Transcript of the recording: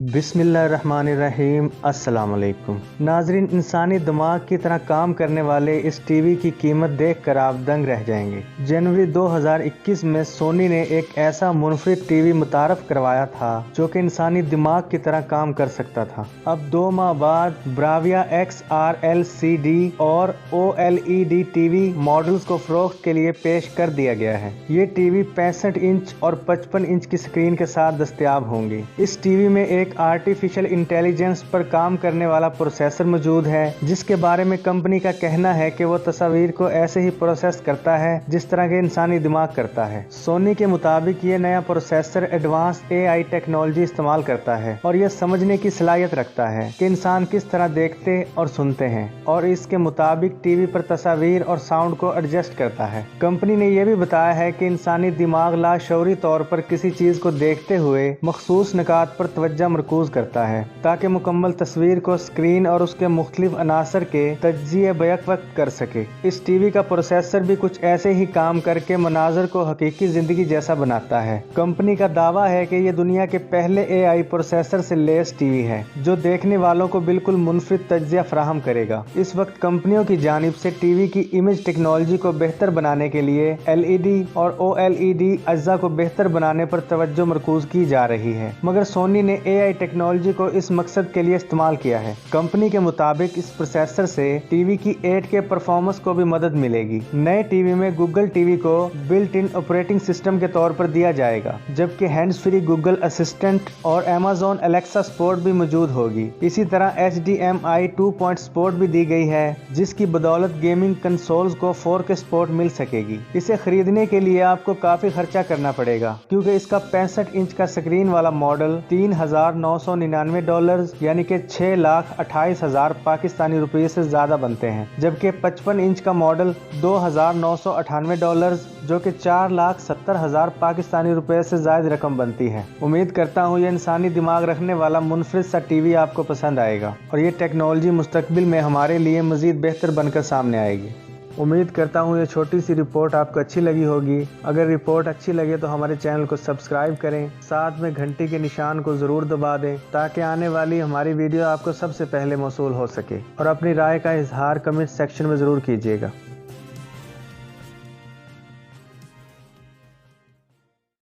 बिस्मिल्लाहिर्रहमानिर्रहीम। अस्सलाम वालेकुम नाजरीन, इंसानी दिमाग की तरह काम करने वाले इस टीवी की कीमत देखकर आप दंग रह जाएंगे। जनवरी 2021 में सोनी ने एक ऐसा मुनफरिद टीवी मुतारफ करवाया था जो कि इंसानी दिमाग की तरह काम कर सकता था। अब 2 माह बाद ब्राविया XR LCD और OLED टीवी मॉडल्स को फरोख्त के लिए पेश कर दिया गया है। ये टीवी 65 इंच और 55 इंच की स्क्रीन के साथ दस्तयाब होंगी। इस टीवी में एक आर्टिफिशियल इंटेलिजेंस पर काम करने वाला प्रोसेसर मौजूद है, जिसके बारे में कंपनी का कहना है कि वो तस्वीर को ऐसे ही प्रोसेस करता है जिस तरह के इंसानी दिमाग करता है। सोनी के मुताबिक ये नया प्रोसेसर एडवांस AI टेक्नोलॉजी इस्तेमाल करता है और ये समझने की सलाहियत रखता है कि इंसान किस तरह देखते और सुनते हैं, और इसके मुताबिक टीवी पर तस्वीर और साउंड को एडजस्ट करता है। कंपनी ने यह भी बताया है कि इंसानी दिमाग लाशऊरी तौर पर किसी चीज को देखते हुए मखसूस निकात पर तवज्जो मरकूज करता है ताकि मुकम्मल तस्वीर को स्क्रीन और उसके मुख्तलिफ अनासर के तज्जिए बैक वक्त कर सके। इस टीवी का प्रोसेसर भी कुछ ऐसे ही काम करके मनाजर को हकीकी जिंदगी जैसा बनाता है। कंपनी का दावा है कि ये दुनिया के पहले AI प्रोसेसर से लैस टीवी है जो देखने वालों को बिल्कुल मुनफरिद तज्जिया फराहम करेगा। इस वक्त कंपनियों की जानिब से टीवी की इमेज टेक्नोलॉजी को बेहतर बनाने के लिए LED और OLED अज्जा को बेहतर बनाने पर तवज्जो मरकूज की जा रही है, मगर सोनी ने AI टेक्नोलॉजी को इस मकसद के लिए इस्तेमाल किया है। कंपनी के मुताबिक इस प्रोसेसर से टीवी की 8K परफॉर्मेंस को भी मदद मिलेगी। नए टीवी में गूगल टीवी को बिल्ट इन ऑपरेटिंग सिस्टम के तौर पर दिया जाएगा, जबकि हैंड्स फ्री गूगल असिस्टेंट और Amazon Alexa सपोर्ट भी मौजूद होगी। इसी तरह HDMI 2 सपोर्ट भी दी गई है, जिसकी बदौलत गेमिंग कंसोल्स को 4K सपोर्ट मिल सकेगी। इसे खरीदने के लिए आपको काफी खर्चा करना पड़ेगा, क्योंकि इसका 65 इंच का स्क्रीन वाला मॉडल $3,999 यानी कि 6,28,000 पाकिस्तानी रुपये से ज्यादा बनते हैं, जबकि 55 इंच का मॉडल $2,998 जो कि 4,70,000 पाकिस्तानी रुपये से ज्यादा रकम बनती है। उम्मीद करता हूँ ये इंसानी दिमाग रखने वाला मुनफरिद सा टीवी आपको पसंद आएगा और ये टेक्नोलॉजी मुस्तकबिल में हमारे लिए मजीद बेहतर बनकर सामने आएगी। उम्मीद करता हूँ ये छोटी सी रिपोर्ट आपको अच्छी लगी होगी। अगर रिपोर्ट अच्छी लगे तो हमारे चैनल को सब्सक्राइब करें, साथ में घंटी के निशान को ज़रूर दबा दें ताकि आने वाली हमारी वीडियो आपको सबसे पहले मौसूल हो सके, और अपनी राय का इजहार कमेंट सेक्शन में ज़रूर कीजिएगा।